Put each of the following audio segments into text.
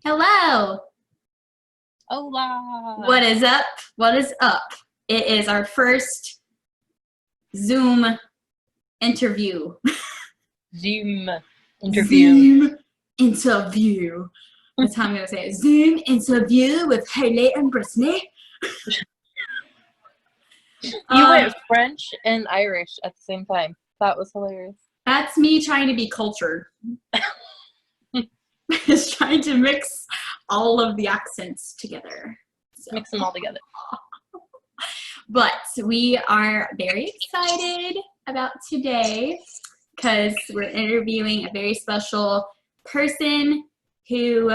Hello. Hola. What is up? What is up? It is our first Zoom interview. Zoom interview. Zoom interview. That's how I'm going to say it. Zoom interview with Haley and Brittany. You went French and Irish at the same time. That was hilarious. That's me trying to be cultured. Just trying to mix all of the accents together. So. Mix them all together. But we are very excited about today because we're interviewing a very special person who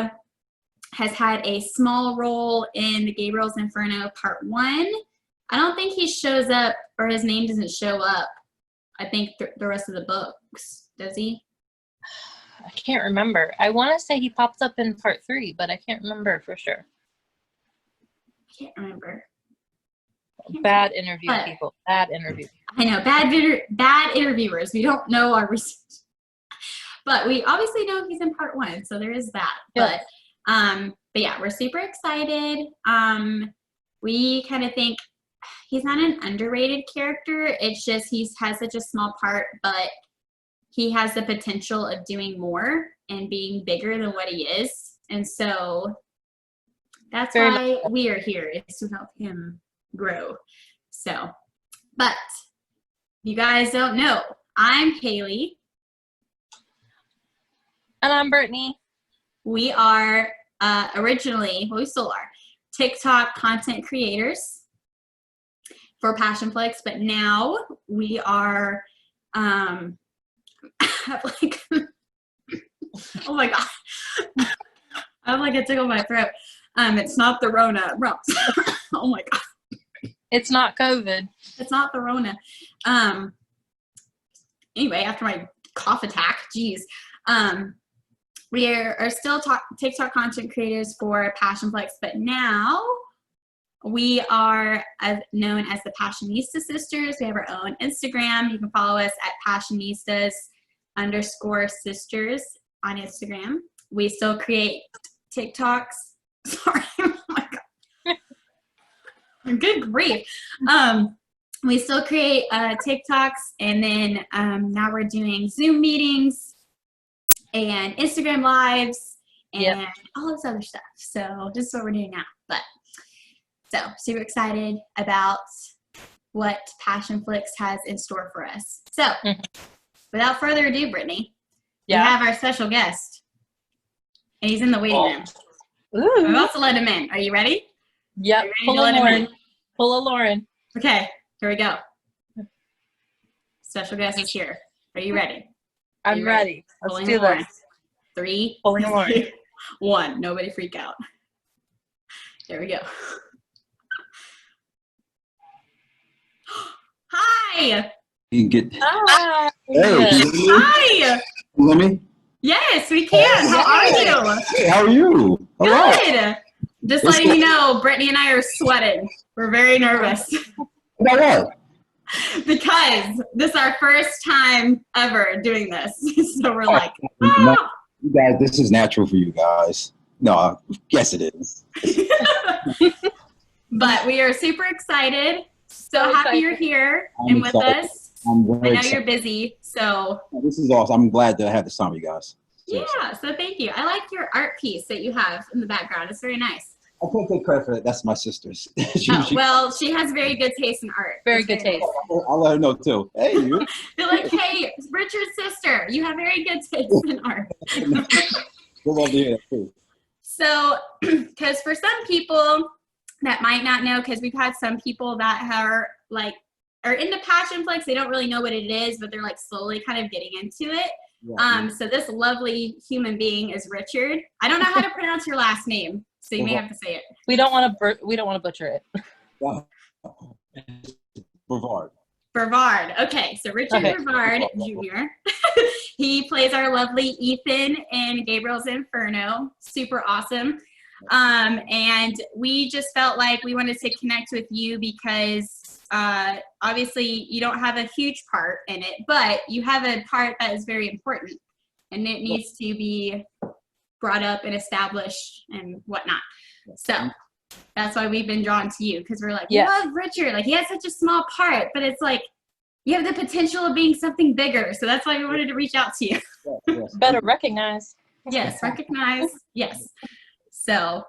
has had a small role in the Gabriel's Inferno Part 1. I don't think he shows up, or his name doesn't show up, I think the rest of the books. Does he? I can't remember. I want to say he popped up in Part 3, but I can't remember for sure. I can't remember. Bad interview, people. Bad interview. I know, bad interviewers. We don't know our research. But we obviously know he's in Part 1, so there is that. Yep. But yeah, we're super excited. We kind of think he's not an underrated character. It's just he has such a small part, but he has the potential of doing more and being bigger than what he is. And so that's why we are here, is to help him grow. So, but you guys don't know, I'm Haley. And I'm Brittany. We are originally, well, we still are, TikTok content creators for Passionflix, but now we are like, oh my god, I have like a tickle in my throat. It's not the Rona. Oh my god. It's not COVID. It's not the Rona. Anyway, after my cough attack, geez. We are still TikTok content creators for Passionflix, but now we are known as the Passionista Sisters. We have our own Instagram. You can follow us at Passionistas_sisters on Instagram. We still create TikToks. Sorry, oh my god. Good grief. We still create TikToks, and then now we're doing Zoom meetings and Instagram lives and all this other stuff. So this is what we're doing now. But so super excited about what Passionflix has in store for us. So without further ado, Brittany, we have our special guest, and he's in the waiting room. Ooh. I'm about to let him in. Are you ready? Yep. Pull a Lauren. Pull a Lauren. Okay, here we go. Special guest is here. Are you ready? I'm ready. Let's do this. 3, Pulling a Lauren. 2, 1. Nobody freak out. There we go. Hi. You get. Hi. Hey, Hi. You hear me? Yes, we can. How are you? Hey, how are you? Good. Right. Just letting you know, Brittany and I are sweating. We're very nervous. About what? Because this is our first time ever doing this. So we're like, You guys, this is natural for you guys. No, yes it is. But we are super excited. So happy you're here and with us. I know you're busy, so. This is awesome. I'm glad to have this time with you guys. Seriously. Yeah, so thank you. I like your art piece that you have in the background. It's very nice. I can't take credit for that. That's my sister's. Well, she has very good taste in art. Very good taste. I'll let her know too. Hey, you. They're like, hey, Richard's sister, you have very good taste in art. We'll love to hear that too. So, because for some people that might not know, because we've had some people that are into Passionflix, they don't really know what it is, but they're like slowly kind of getting into it. Yeah. So this lovely human being is Richard. I don't know how to pronounce your last name, so you may have to say it. We don't want to butcher it. Brevard. Brevard. Okay, so Richard Brevard Jr. He plays our lovely Ethan in Gabriel's Inferno. Super awesome. And we just felt like we wanted to connect with you because obviously you don't have a huge part in it, but you have a part that is very important, and it needs to be brought up and established and whatnot. So that's why we've been drawn to you, because we're like, we love Richard. Like, he has such a small part, but it's like, you have the potential of being something bigger. So that's why we wanted to reach out to you. Better recognize. Yes, recognize. Yes. So,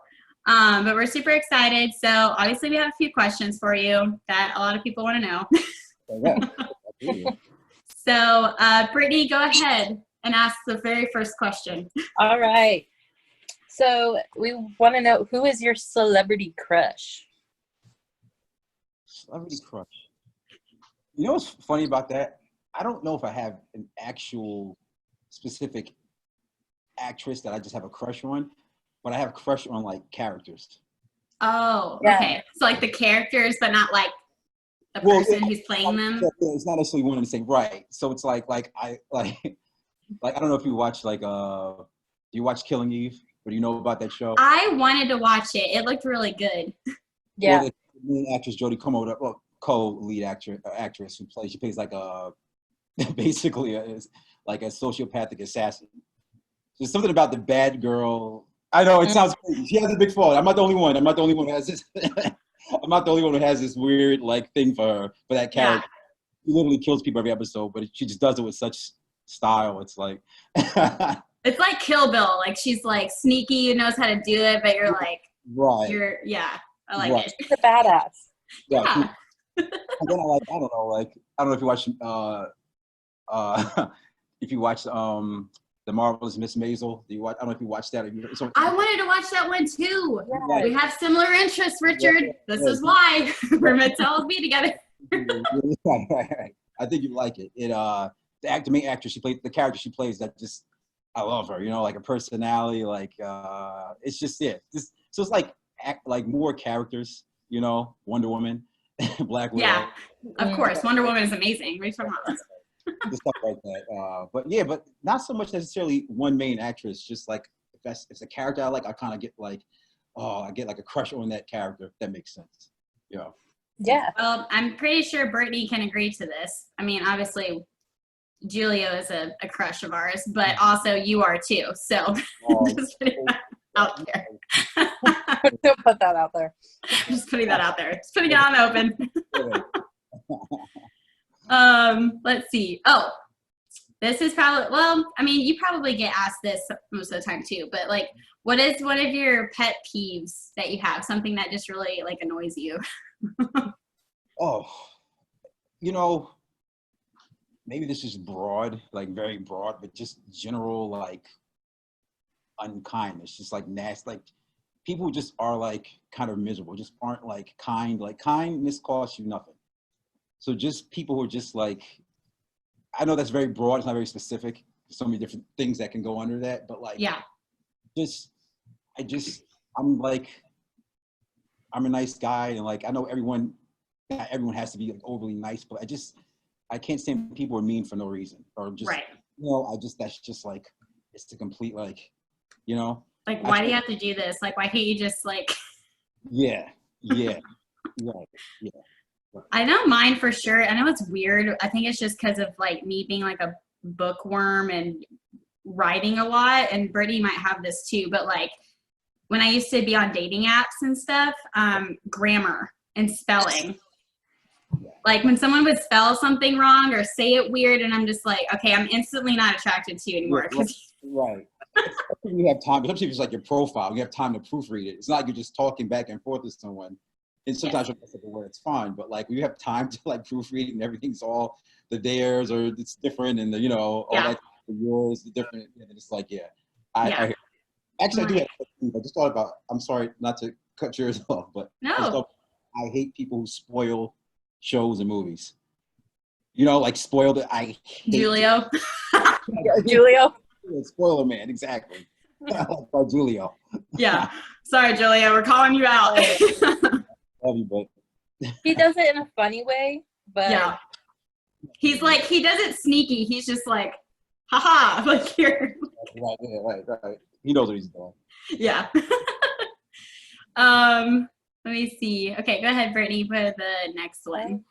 but we're super excited. So obviously we have a few questions for you that a lot of people want to know. So, Brittany, go ahead and ask the very first question. All right. So we want to know, who is your celebrity crush? Celebrity crush. You know what's funny about that? I don't know if I have an actual specific actress that I just have a crush on, but I have a crush on like characters. Oh, okay. So like the characters, but not like the person who's playing them. It's not necessarily one and the same, right? So it's like I don't know if you watch like do you watch Killing Eve? Or do you know about that show? I wanted to watch it. It looked really good. Yeah. Well, the main actress Jodie Comer, co-lead actress who plays like a basically like a sociopathic assassin. There's something about the bad girl. I know it sounds crazy. She has a big fault. I'm not the only one. I'm not the only one who has this. I'm not the only one who has this weird like thing for that character. Yeah. She literally kills people every episode, but she just does it with such style. It's like it's like Kill Bill. Like, she's like sneaky, knows how to do it, but you're like, I like it. She's a badass. Yeah. And then I don't know if you watch if you watch The Marvelous Miss Maisel. I don't know if you watched that. I wanted to watch that one too. Yeah. We have similar interests, Richard. Yeah. This is why we're meant to be together. Right. I think you like it. The main actress the character she plays, I love her. You know, like her personality, like it's just so it's like more characters. You know, Wonder Woman, Black Widow. Yeah, of course, Wonder Woman is amazing. What are you talking about? Stuff like that. But not so much necessarily one main actress. Just like if it's a character I like, I kind of get like, I get like a crush on that character. If that makes sense. Yeah. Yeah. Well, I'm pretty sure Brittany can agree to this. I mean, obviously, Julio is a crush of ours, but also you are too. So just putting that out there. Don't put that out there. Just putting that out there. Just putting it on open. Let's see. Oh, this is probably, well, I mean, you probably get asked this most of the time too, but like, what is one of your pet peeves that you have? Something that just really like annoys you? Maybe this is broad, like very broad, but just general like unkindness, just like nasty, like people just are like kind of miserable, just aren't like kind. Like kindness costs you nothing. So just people who are just like, I know that's very broad, it's not very specific. There's so many different things that can go under that, but like, I'm a nice guy, and like, I know not everyone has to be like overly nice, but I can't stand people who are mean for no reason, or just, that's just like, it's the complete, like, like, why do you have to do this? Like, why can't you just like, yeah. I know mine for sure. I know it's weird. I think it's just because of like me being like a bookworm and writing a lot, and Brittany might have this too, but like when I used to be on dating apps and stuff, grammar and spelling. Like when someone would spell something wrong or say it weird, and I'm just like, okay, I'm instantly not attracted to you anymore. Right. You have time, especially if it's like your profile, you have time to proofread it. It's not like you're just talking back and forth with someone. And sometimes you'll mess up the word, it's fine. But like when you have time to like proofread it and everything's all the theirs or it's different and the, all that yours, the different, and it's like, I hear. Actually, I do have, I just thought about, I'm sorry not to cut yours off, but I hate people who spoil shows and movies. Like spoiled it. I hate Julio. Julio. Spoiler man, exactly. Julio. Yeah. Sorry, Julio. We're calling you out. Love you, but he does it in a funny way, but he's like, he does it sneaky. He's just like, haha, like here. Right. He knows what he's doing. Yeah. Let me see. Okay, go ahead, Brittany, for the next one.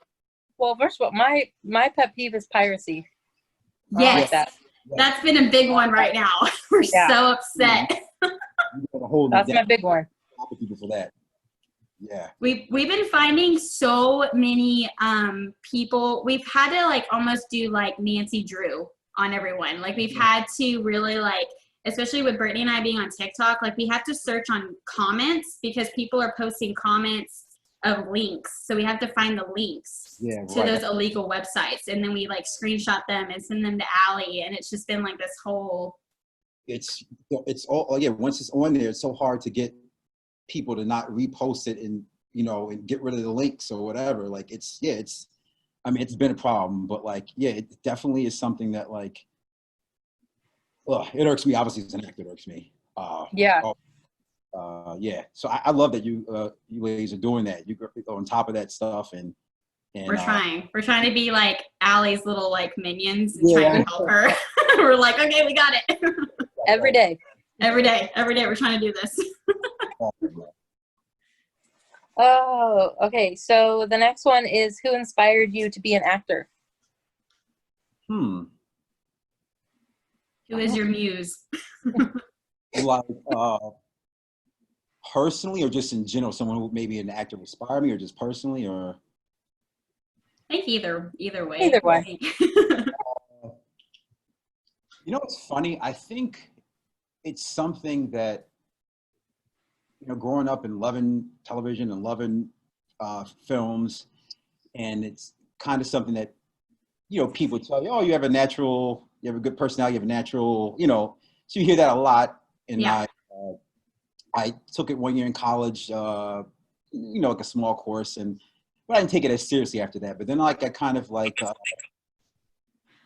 Well, first of all, my pet peeve is piracy. Yes. That's been a big one right now. We're so upset. holding That's it my down. big one. People for that. Yeah. We've been finding so many people. We've had to like almost do like Nancy Drew on everyone. Like we've had to really like, especially with Brittany and I being on TikTok, like we have to search on comments because people are posting comments of links. So we have to find the links to those illegal websites, and then we like screenshot them and send them to Allie. And it's just been like this whole. It's all, yeah, once it's on there, it's so hard to get people to not repost it and, you know, and get rid of the links or whatever. Like it's I mean, it's been a problem, but like, yeah, it definitely is something that like, it irks me. Obviously as an actor, it irks me. Yeah. Yeah. So I love that you ladies are doing that. You go on top of that stuff and We're trying to be like Allie's little like minions and trying to help her. We're like, okay, we got it. Every day. Every day we're trying to do this. Oh, okay. So the next one is, who inspired you to be an actor? Who is your muse? Like personally or just in general, someone who maybe an actor inspired me, or just personally, or I think either way. Either way. You know, it's funny. I think it's something that, you know, growing up and loving television and loving films, and it's kind of something that, you know, people tell you, oh, you have a good personality, you have a natural, you know, so you hear that a lot. And I took it one year in college, you know, like a small course, but I didn't take it as seriously after that. But then like I kind of like,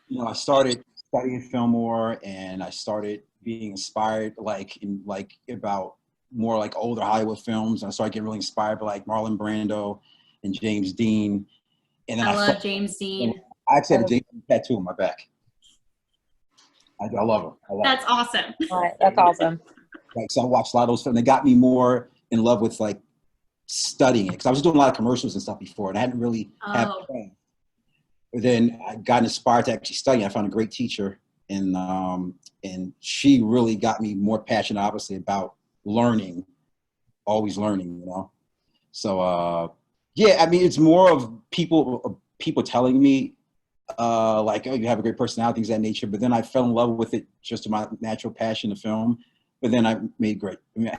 you know, I started studying film more, and I started being inspired about more like older Hollywood films. And I started getting really inspired by like Marlon Brando and James Dean. And then I love James Dean. I actually have a James Dean tattoo on my back. I love him. That's awesome. All right, that's awesome. Like, so I watched a lot of those films. They got me more in love with like studying it, because I was doing a lot of commercials and stuff before, and I hadn't really had fun. But then I got inspired to actually study. I found a great teacher, and she really got me more passionate, obviously, about learning, always learning, you know. So yeah, I mean, it's more of people telling me like, oh, you have a great personality, things of that nature. But then I fell in love with it just to my natural passion of film. But then I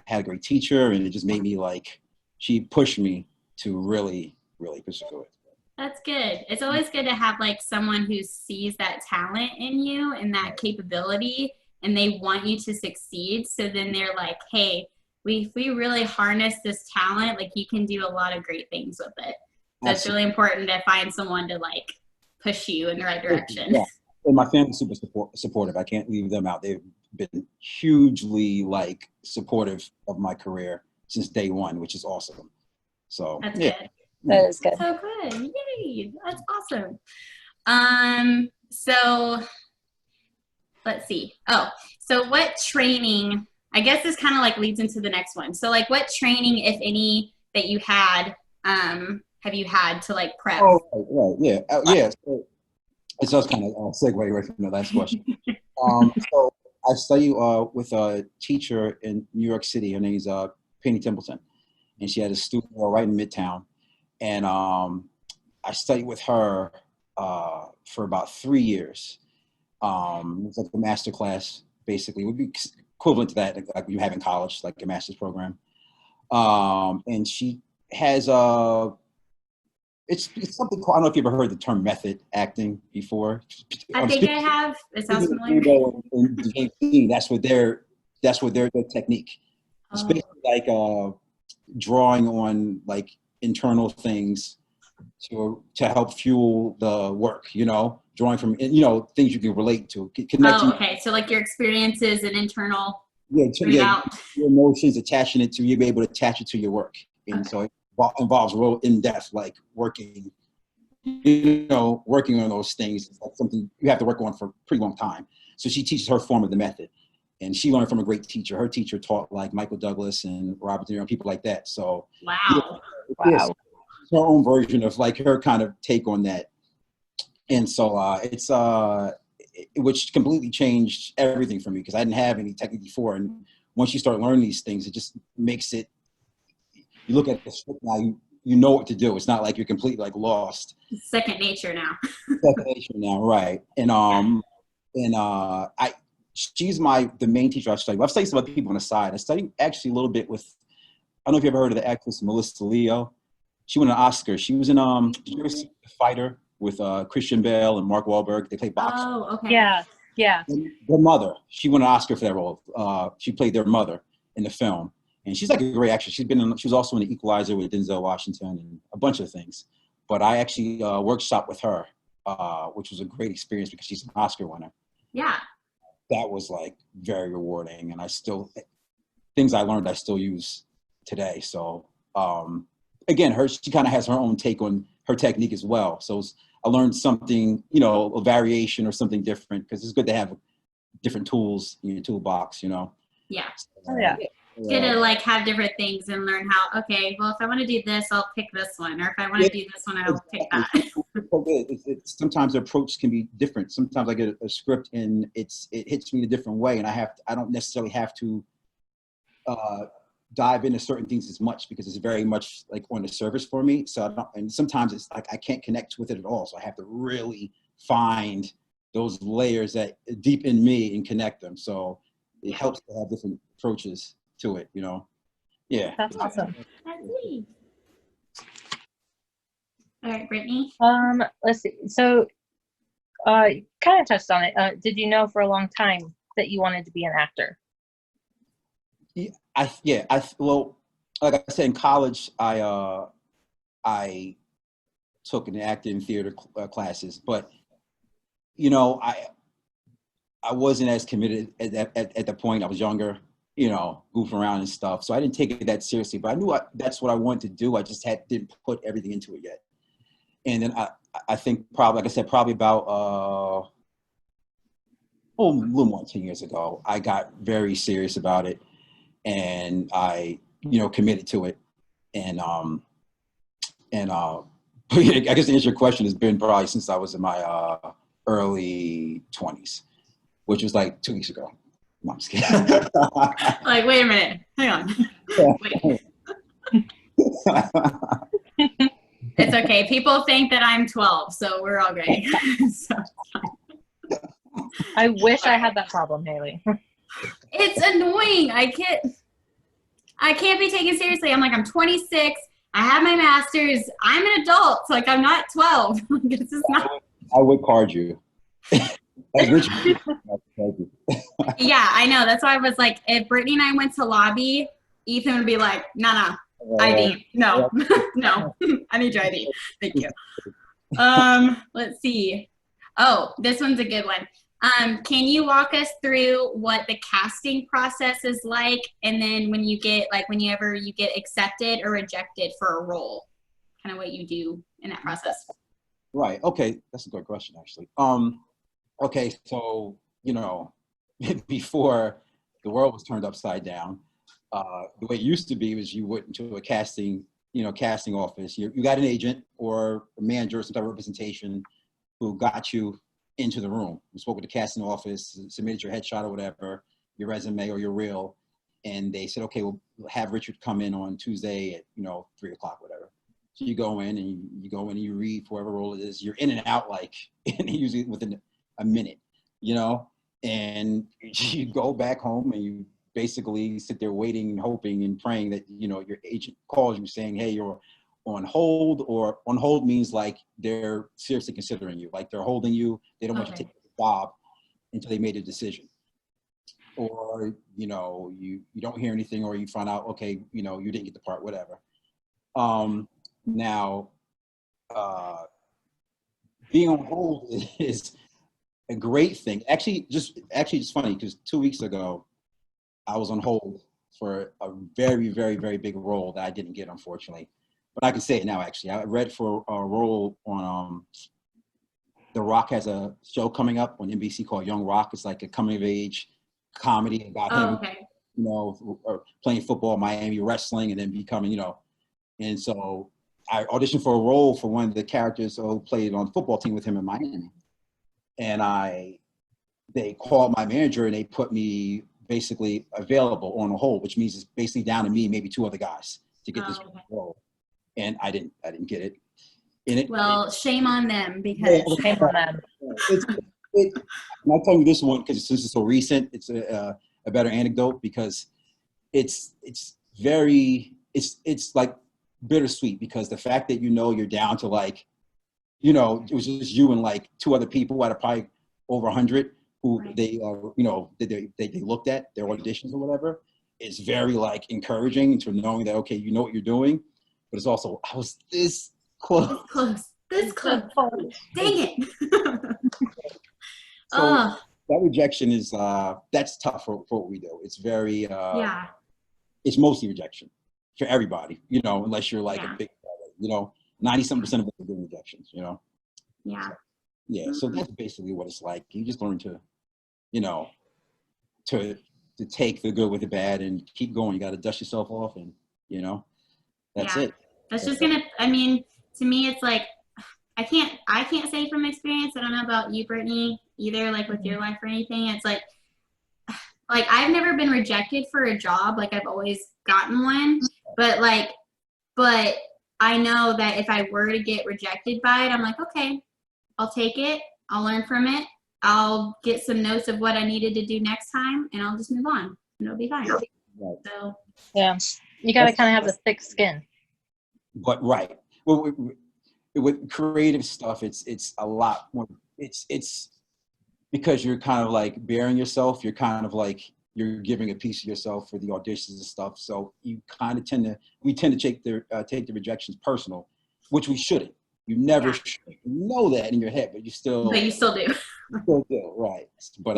had a great teacher, and it just made me like, she pushed me to really, really pursue it. That's good. It's always good to have like someone who sees that talent in you and that capability, and they want you to succeed. So then they're like, hey, if we really harness this talent, like you can do a lot of great things with it. So it's really important to find someone to like push you in the right direction. Yeah. And my family's super supportive. I can't leave them out. They've been hugely like supportive of my career since day one, which is awesome. So that's good. That is good. So good. Yay. That's awesome. So let's see. Oh, so what training, I guess this kind of like leads into the next one. So like what training, if any, that you had, have you had to like prep? Oh, right. Yeah. Yeah. So it's just kind of a segue right from the last question. So I study with a teacher in New York City. Her name's Penny Templeton, and she had a studio right in Midtown. And I studied with her for about 3 years. It was like a master class, basically. It would be equivalent to that, like you have in college, like a master's program. And she has it's something called, I don't know if you ever heard the term method acting before. I think I have. It sounds familiar. That's what their technique. It's basically like drawing on like internal things to help fuel the work, you know, drawing from, you know, things you can relate to. Connecting. Oh, okay. So like your experiences and internal. Your emotions, attaching it to, you'll be able to attach it to your work. And so it involves real in-depth, like working on those things. It's like something you have to work on for a pretty long time. So she teaches her form of the method, and she learned from a great teacher. Her teacher taught like Michael Douglas and Robert De Niro, people like that. So wow. Her own version of like her kind of take on that. And so which completely changed everything for me, because I didn't have any technique before. And once you start learning these things, it just makes it, you look at the script now, you know what to do. It's not like you're completely like lost. It's second nature now. Second nature now, right. She's the main teacher I study. I've studied some other people on the side. I studied actually a little bit with, I don't know if you ever heard of the actress Melissa Leo. She won an Oscar. She was in The Fighter with Christian Bale and Mark Wahlberg. They played boxing. Oh, okay. Yeah. And their mother, she won an Oscar for that role. She played their mother in the film. And she's like a great actress. She was also in The Equalizer with Denzel Washington and a bunch of things. But I actually workshopped with her, which was a great experience because she's an Oscar winner. Yeah. That was like very rewarding. And things I learned, I still use today. So again, she kind of has her own take on her technique as well. So I learned something, a variation or something different, because it's good to have different tools in your toolbox, Yeah. Oh, yeah. Good to like have different things and learn how, okay, well, if I want to do this, I'll pick this one. Or if I want to do this one, I'll pick that. Sometimes the approach can be different. Sometimes I get a script and it hits me in a different way, and I don't necessarily have to dive into certain things as much because it's very much like on the surface for me. And sometimes it's like I can't connect with it at all. So I have to really find those layers that deep in me and connect them. So it helps to have different approaches to it, Yeah. That's awesome. That's neat. All right, Brittany. Let's see. So, you kind of touched on it. Did you know for a long time that you wanted to be an actor? Well, like I said, in college, I took an acting and theater classes, but I wasn't as committed at the point. I was younger, goofing around and stuff. So I didn't take it that seriously, but I knew that's what I wanted to do. I just didn't put everything into it yet. And then I think probably, like I said, probably about a little more than 10 years ago, I got very serious about it. And I, committed to it. And I guess to answer your question, has been probably since I was in my early 20s, which was like 2 weeks ago. No, I'm just kidding. Like, wait a minute. Hang on. Wait. It's okay. People think that I'm 12, so we're all great. So, I wish I had that problem, Haley. it's annoying. I can't be taken seriously. I'm like, I'm 26. I have my master's. I'm an adult. So like, I'm not 12. This is not. I would card you. As Richard. Yeah, I know. That's why I was like, if Brittany and I went to lobby, Ethan would be like, nah, ID. No, no. I need your ID. Thank you. Let's see. Oh, this one's a good one. Can you walk us through what the casting process is like, and then whenever you get accepted or rejected for a role, kind of what you do in that process? Right. Okay. That's a good question, actually. Okay. So, before the world was turned upside down, the way it used to be was you went into a casting office. You got an agent or a manager or some type of representation who got you into the room. You spoke with the casting office, submitted your headshot or whatever, your resume or your reel, and they said, okay, we'll have Richard come in on Tuesday at 3:00, whatever. So you go in and you read for whatever role it is. You're in and out and usually within a minute, and you go back home and you basically sit there waiting and hoping and praying that your agent calls you saying, hey, you're on hold. Or on hold means like they're seriously considering you, like they're holding you. They don't want you to take the job until they made a decision. Or you don't hear anything, or you find out, okay, you didn't get the part, whatever. Now being on hold is a great thing. Actually just funny, because 2 weeks ago I was on hold for a very, very, very big role that I didn't get, unfortunately. But I can say it now, actually. I read for a role on, The Rock has a show coming up on NBC called Young Rock. It's like a coming-of-age comedy about him, playing football, Miami, wrestling, and then becoming, And so I auditioned for a role for one of the characters who played on the football team with him in Miami. And they called my manager and they put me basically available on the whole, which means it's basically down to me, maybe 2 other guys to get this role. And I didn't get it. Well, shame on them because Shame on them. I'm not telling you this one because since it's so recent, it's a better anecdote because it's like bittersweet because the fact that you're down to like, it was just you and like 2 other people out of probably over 100 who they they looked at their auditions or whatever. It's very like encouraging to knowing that okay, you know what you're doing, but it's also I was this close. This close. Dang it. So that rejection is that's tough for what we do. It's very it's mostly rejection for everybody, unless you're like a big 90-something% of us are doing rejections, Yeah. So that's basically what it's like. You just learn to to take the good with the bad and keep going. You got to dust yourself off and that's it. That's just gonna, I mean, to me it's like I can't say from experience. I don't know about you, Brittany, either, like with your life or anything. It's like I've never been rejected for a job. Like I've always gotten one, but I know that if I were to get rejected by it, I'm like, okay, I'll take it. I'll learn from it. I'll get some notes of what I needed to do next time and I'll just move on and it'll be fine. Right. So yeah, you got to kind of have the thick skin. But well, with creative stuff, it's a lot more. It's because you're kind of like bearing yourself. You're kind of like you're giving a piece of yourself for the auditions and stuff. So you kind of tend to take the rejections personal, which we shouldn't. You never should. You know that in your head, but you still do. You still do, right? But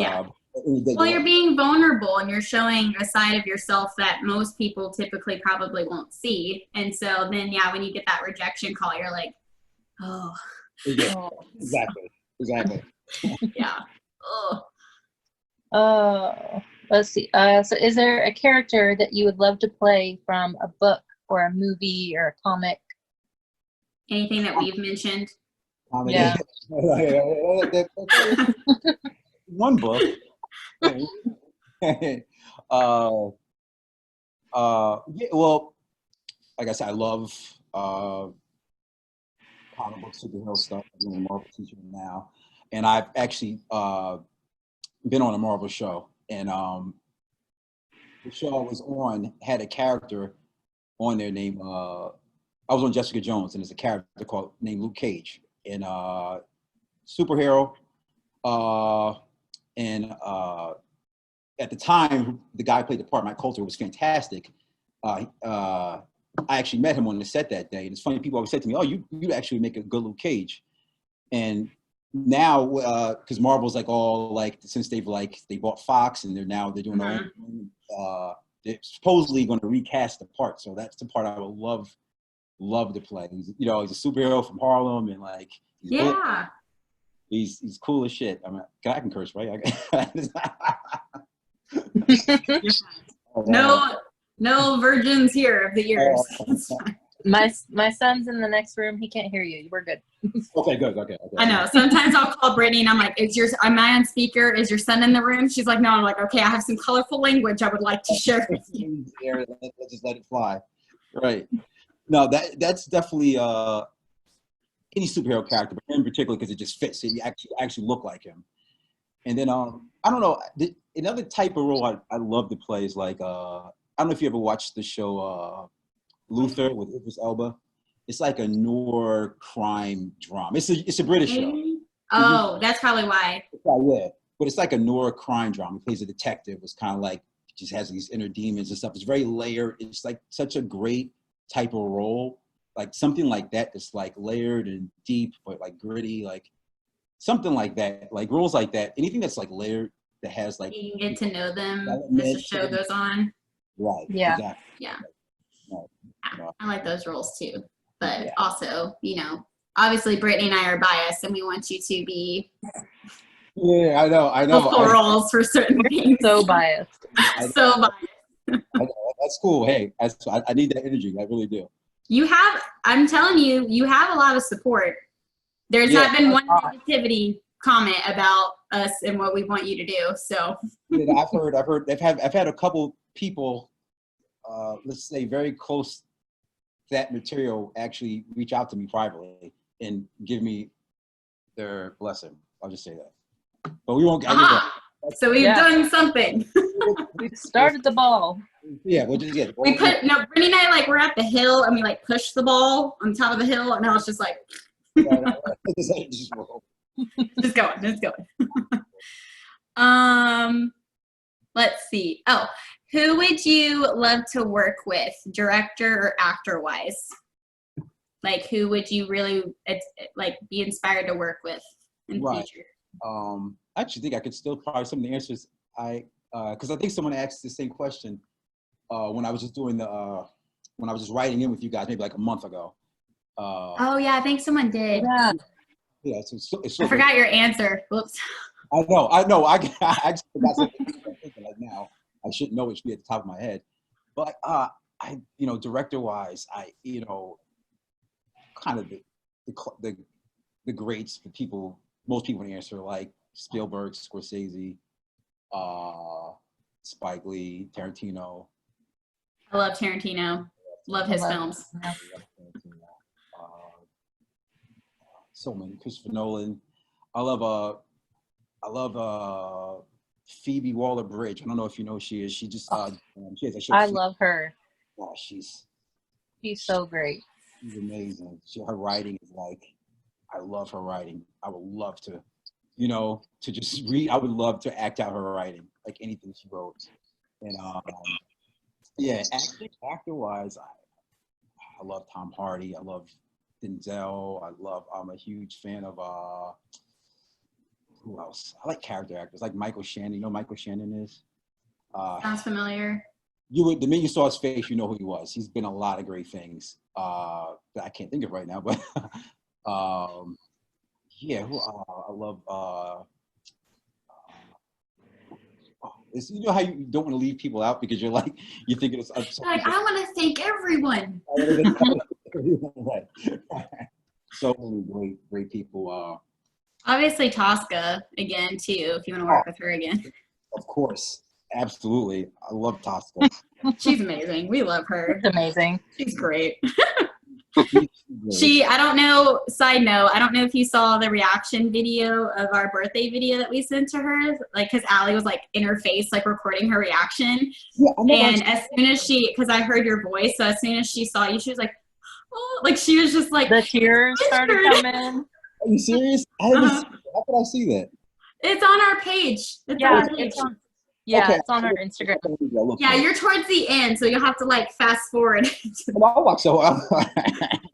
well, you're being vulnerable and you're showing a side of yourself that most people typically probably won't see. And so then, when you get that rejection call, you're like, oh. Yeah, exactly. Yeah. Oh. Let's see. So is there a character that you would love to play from a book or a movie or a comic? Anything that we've mentioned? Yeah. One book. Well, like I said, I love comic book superhero stuff. I'm a Marvel teacher now, and I've actually been on a Marvel show, and the show I was on had a character on there named I was on Jessica Jones, and there's a character named Luke Cage, and superhero, and at the time, the guy who played the part, Mike Coulter, was fantastic. I actually met him on the set that day, and it's funny. People always say to me, "Oh, you actually make a good Luke Cage," and now because Marvel's like all like since they bought Fox and they're doing their own. They're supposedly going to recast the part, so that's the part I would love to play. He's a superhero from Harlem, and like he's cool as shit. I mean, I can curse, right? No virgins here of the ears. My son's in the next room. He can't hear you. We're good. Okay, good. Okay. I know. Sometimes I'll call Brittany and I'm like, am I on speaker? Is your son in the room? She's like, no. I'm like, okay, I have some colorful language I would like to share with you. Let's just let it fly. Right. No, that's definitely any superhero character, but in particular because it just fits. You actually look like him. And then I don't know, another type of role I love to play is like I don't know if you ever watched the show Luther with Idris Elba. It's like a noir crime drama. It's a British show. Oh, that's probably why. Yeah, but it's like a noir crime drama. He plays a detective. It's kind of like just has these inner demons and stuff. It's very layered. It's like such a great type of role, like something like that that's like layered and deep, but like gritty, like something like that. Like roles like that. Anything that's like layered that has like you can get to know them as the show goes on. Right. Yeah. Exactly. Yeah. No. I like those roles too. But also, obviously Brittany and I are biased and we want you to be Yeah, I know. multiple roles for certain things. So biased. So biased. I know. That's cool. Hey, I need that energy. I really do. I'm telling you, you have a lot of support. There's not been one negativity comment about us and what we want you to do. So Yeah, I've had a couple people, let's say very close to that material, actually reach out to me privately and give me their blessing. I'll just say that. But we won't. So we've done something. We started the ball. Yeah, we'll just get. We put Brittany and I, like, we're at the hill and we like pushed the ball on top of the hill, and now it's just like Just roll. just going. Let's see. Oh, who would you love to work with, director or actor wise? Like, who would you really like be inspired to work with in the future? I actually think I could still probably some of the answers because I think someone asked the same question when I was just doing when I was just writing in with you guys maybe like a month ago. Oh yeah, I think someone did. Yeah, it's I forgot your answer. Whoops. I know. I actually forgot something like now. I shouldn't know it should be at the top of my head. But director wise, kind of the greats, the people, most people in the answer, like Spielberg, Scorsese, Spike Lee, Tarantino. I love Tarantino. Love his films. So many. Christopher Nolan. I love Phoebe Waller-Bridge. I don't know if you know who she is. She just she has a show. I love her. Oh, she's so great. She's amazing. Her writing is like, I love her writing. I would love to, to just read. I would love to act out her writing, like anything she wrote. And yeah, actor-wise, I love Tom Hardy. I love Denzel. I'm a huge fan of who else? I like character actors, like Michael Shannon. You know who Michael Shannon is? Sounds familiar. The minute you saw his face, you know who he was. He's been a lot of great things that I can't think of right now, but yeah, I love. You know how you don't want to leave people out because you're like you think it's like I want to thank everyone. So many great people. Obviously, Tosca again too. If you want to work with her again. Of course, absolutely. I love Tosca. She's amazing. We love her. It's amazing. She's great. I don't know, side note, I don't know if you saw the reaction video of our birthday video that we sent to her, like, because Allie was, like, in her face, like, recording her reaction. Yeah, and as soon as because I heard your voice, so as soon as she saw you, she was like, oh, like, she was just like. The tears started coming. Are you serious? How could I see that? It's on our page. It's on our Instagram. Yeah, you're towards the end, so you'll have to like fast forward. I'll watch the whole.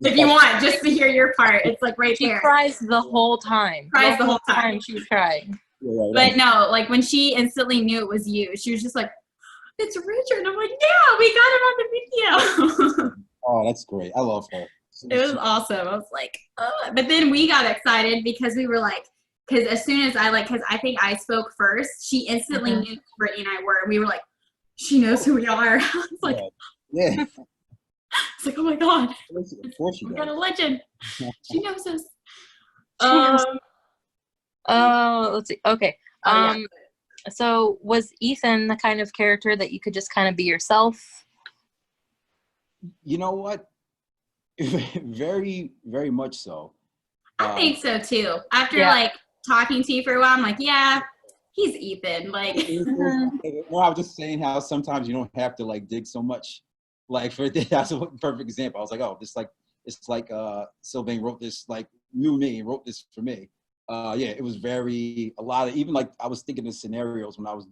If you want, just to hear your part, it's like right there. She cries the whole time. The whole time she's crying. But no, like when she instantly knew it was you, she was just like, "It's Richard." And I'm like, "Yeah, we got him on the video." Oh, that's great. I love her. It was awesome. I was like, oh. But then we got excited because we were like, because as soon as because I think I spoke first, she instantly knew who Brittany and I were. And we were like, she knows who we are. I was like, yeah. It's like, oh my God. Of course she we does. got a legend. She knows us. Let's see. Okay. So was Ethan the kind of character that you could just kind of be yourself? You know what? Very, very much so. I think so too. After like talking to you for a while, I'm like, yeah, he's Ethan. Like, well, I was just saying how sometimes you don't have to like dig so much. Like that's a perfect example. I was like, oh, it's like Sylvain wrote this, like knew me and wrote this for me. Yeah, it was a lot of, even like I was thinking of scenarios when I was,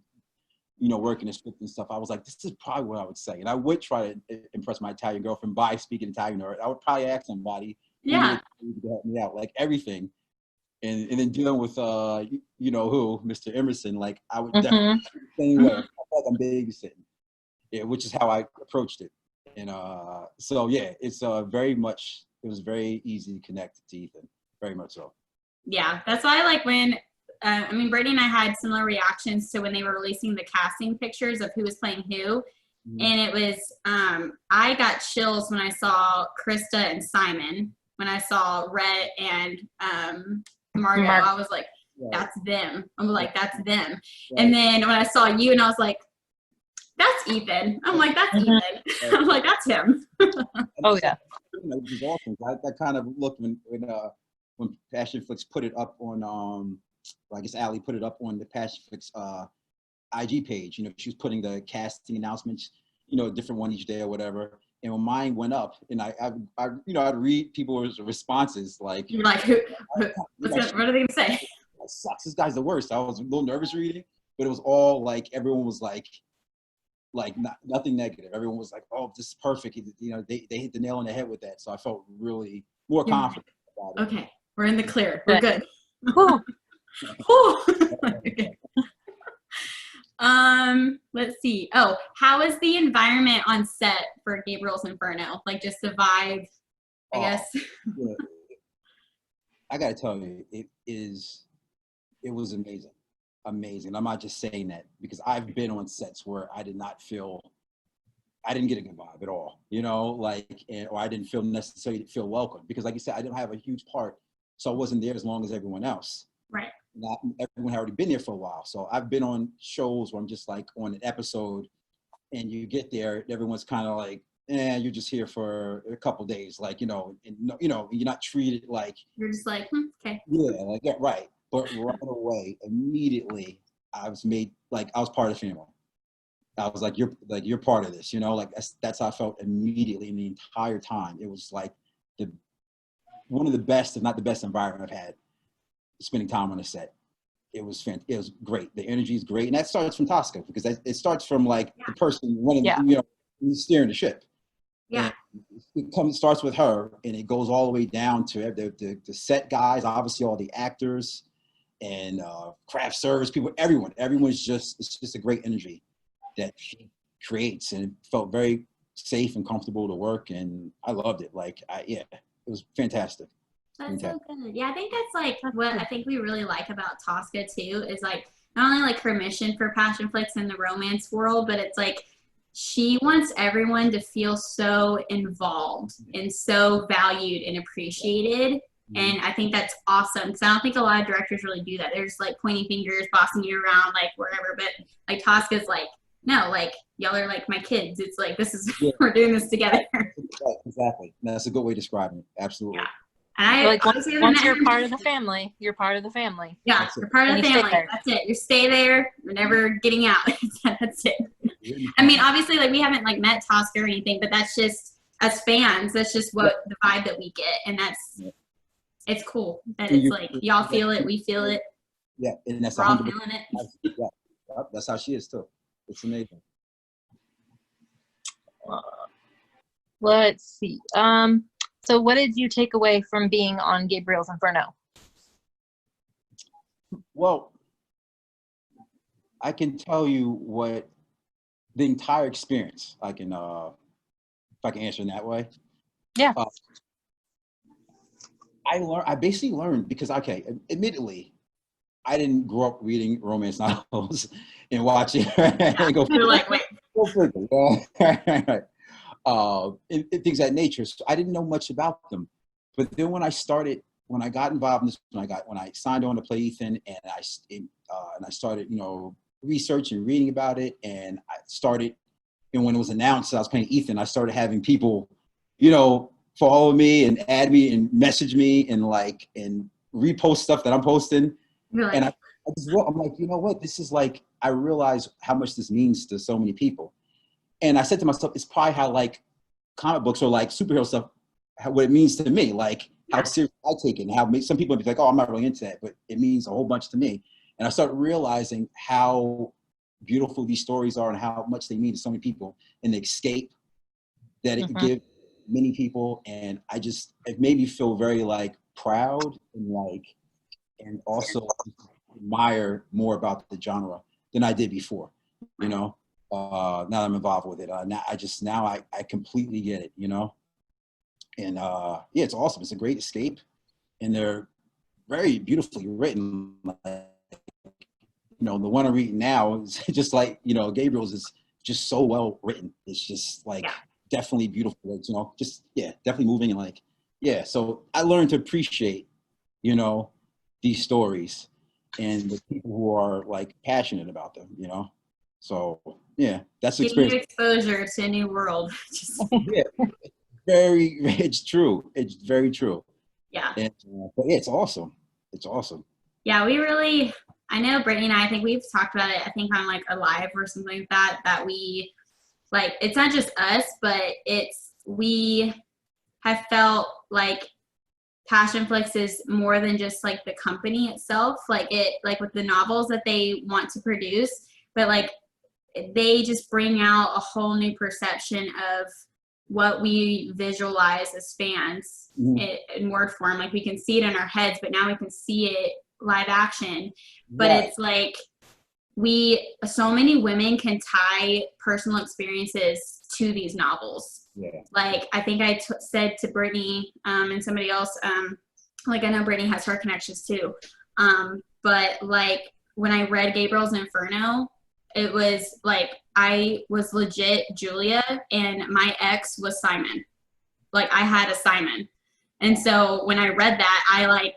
working the script and stuff. I was like, this is probably what I would say. And I would try to impress my Italian girlfriend by speaking Italian, or I would probably ask somebody to help me out, like everything. And then dealing with, Mr. Emerson, like I would definitely the same way. I feel like I'm babysitting, which is how I approached it. And so, yeah, it's it was very easy to connect to Ethan, very much so. Yeah, that's why like when, Brittany and I had similar reactions to when they were releasing the casting pictures of who was playing who. Mm-hmm. And it was, I got chills when I saw Krista and Simon. When I saw Rhett and Margot, I was like, that's them. I'm like, that's them. Right. And then when I saw you and I was like, that's Ethan. I'm like, that's Ethan. I'm like, that's him. Oh yeah. You know, which is awesome. That kind of look when Passion Flicks put it up on well, I guess Allie put it up on the Passion Flicks IG page. You know, she was putting the casting announcements, you know, a different one each day or whatever. And when mine went up, and I you know, I'd read people's responses like, You're like, what are they gonna say? That sucks. This guy's the worst. I was a little nervous reading, but it was all like everyone was like nothing negative. Everyone was like, "Oh, this is perfect." You know, they hit the nail on the head with that. So I felt really more confident about it. Okay, we're in the clear. We're good. Okay. Let's see. Oh, how is the environment on set for Gabriel's Inferno? Like just the vibe, I guess. Yeah. I gotta tell you, it was amazing. Amazing. I'm not just saying that because I've been on sets where I didn't get a good vibe at all, you know, like, or I didn't necessarily feel welcome because like you said, I didn't have a huge part. So I wasn't there as long as everyone else. Right. Not everyone had already been there for a while. So I've been on shows where I'm just like on an episode and you get there, everyone's kind of like, you're just here for a couple days. Like, you know, and you know, you're not treated like, you're just like, okay. Yeah, like, yeah, right. But right away, immediately, I was made like I was part of the family. I was like, you're part of this, you know. Like that's how I felt immediately in the entire time. It was like one of the best, if not the best, environment I've had spending time on a set. It was fantastic. It was great. The energy is great, and that starts from Tosca because it starts from like the person running, you know, steering the ship. Yeah. And it starts with her, and it goes all the way down to the set guys, obviously all the actors. And craft service people, everyone's it's just a great energy that she creates, and it felt very safe and comfortable to work, and I loved it. Like, it was fantastic. That's so good. Yeah, I think that's like what I think we really like about Tosca too is like not only like her mission for Passion Flicks in the romance world, but it's like she wants everyone to feel so involved and so valued and appreciated. And I think that's awesome because I don't think a lot of directors really do that. They're just like pointing fingers, bossing you around, like wherever. But like Tosca's like, no, like y'all are like my kids. It's like this is we're doing this together. Exactly. That's a good way of describing it. Absolutely. Yeah. And like once you're part of the family, you're part of the family. Yeah, you're part of the family. That's it. You stay there. You're never getting out. That's it. I mean, obviously, like we haven't like met Tosca or anything, but that's just as fans. That's just what the vibe that we get, and that's. It's cool that it's like y'all feel it, we feel it. Yeah, and that's we're all feeling it. Yeah, that's how she is too. It's amazing. Let's see. So what did you take away from being on Gabriel's Inferno? Well, I can tell you what the entire experience. I can, if I can answer in that way. Yeah. I basically learned because, okay, admittedly, I didn't grow up reading romance novels and watching and go. You're like, wait. And things of that nature. So I didn't know much about them. But then when I got involved in this, when I signed on to play Ethan, and I started, you know, researching, reading about it, and I started, and when it was announced that I was playing Ethan, I started having people, you know, follow me and add me and message me and like and repost stuff that I'm posting. Like, and I'm like, you know what? This is like, I realize how much this means to so many people. And I said to myself, it's probably how like comic books or like superhero stuff, what it means to me, like how serious I take it, and how some people would be like, oh, I'm not really into that, but it means a whole bunch to me. And I started realizing how beautiful these stories are and how much they mean to so many people, and the escape that it gives many people. And it made me feel very like proud and also admire more about the genre than I did before, you know. Now that I'm involved with it, now I completely get it, you know. And it's awesome. It's a great escape, and they're very beautifully written. Like, you know, the one I'm reading now is just like, you know, Gabriel's is just so well written. It's just like definitely beautiful, you know, just definitely moving, and like so I learned to appreciate, you know, these stories, and the people who are like passionate about them, you know? So yeah, that's the Giving you experience. exposure to a new world. Yeah, it's true. It's very true. Yeah. And, but yeah, it's awesome. It's awesome. Yeah, I know Brittany and I think we've talked about it, I think on like a live or something like that, that we, like, it's not just us, but we have felt like Passionflix is more than just like the company itself, like with the novels that they want to produce, but like they just bring out a whole new perception of what we visualize as fans in word form. Like we can see it in our heads, but now we can see it live action. But Right. it's like so many women can tie personal experiences to these novels. Yeah. Like I think I said to Brittany and somebody else, like I know Brittany has her connections too, but like when I read Gabriel's Inferno, it was like I was legit Julia and my ex was Simon. Like I had a Simon. And so when I read that, I like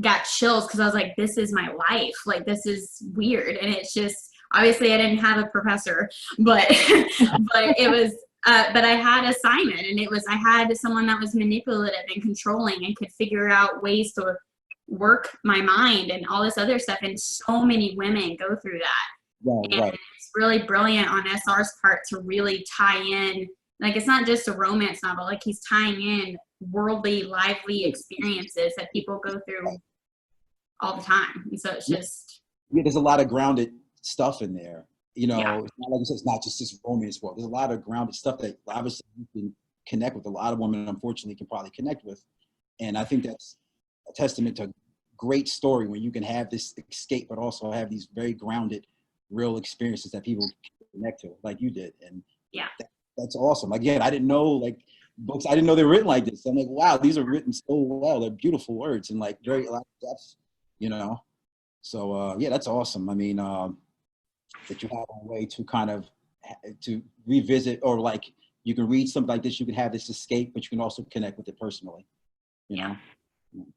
got chills because I was like, this is my life. Like this is weird. And it's just, obviously I didn't have a professor, but but it was but I had a Simon, and I had someone that was manipulative and controlling and could figure out ways to work my mind and all this other stuff. And so many women go through that. Right, And right. it's really brilliant on SR's part to really tie in, like it's not just a romance novel, like he's tying in worldly, lively experiences that people go through all the time. And so it's just, Yeah, there's a lot of grounded stuff in there. You know, yeah. it's not like you said, it's not just this romance world. There's a lot of grounded stuff that obviously you can connect with. A lot of women, unfortunately, can probably connect with. And I think that's a testament to a great story when you can have this escape, but also have these very grounded, real experiences that people can connect to, like you did. And Yeah. that's awesome. Again, I didn't know like books. I didn't know they were written like this. I'm like, wow, these are written so well. They're beautiful words and like very a lot of depth, you know. So yeah, that's awesome. I mean, that you have a way to kind of to revisit, or like you can read something like this, you can have this escape, but you can also connect with it personally, you know.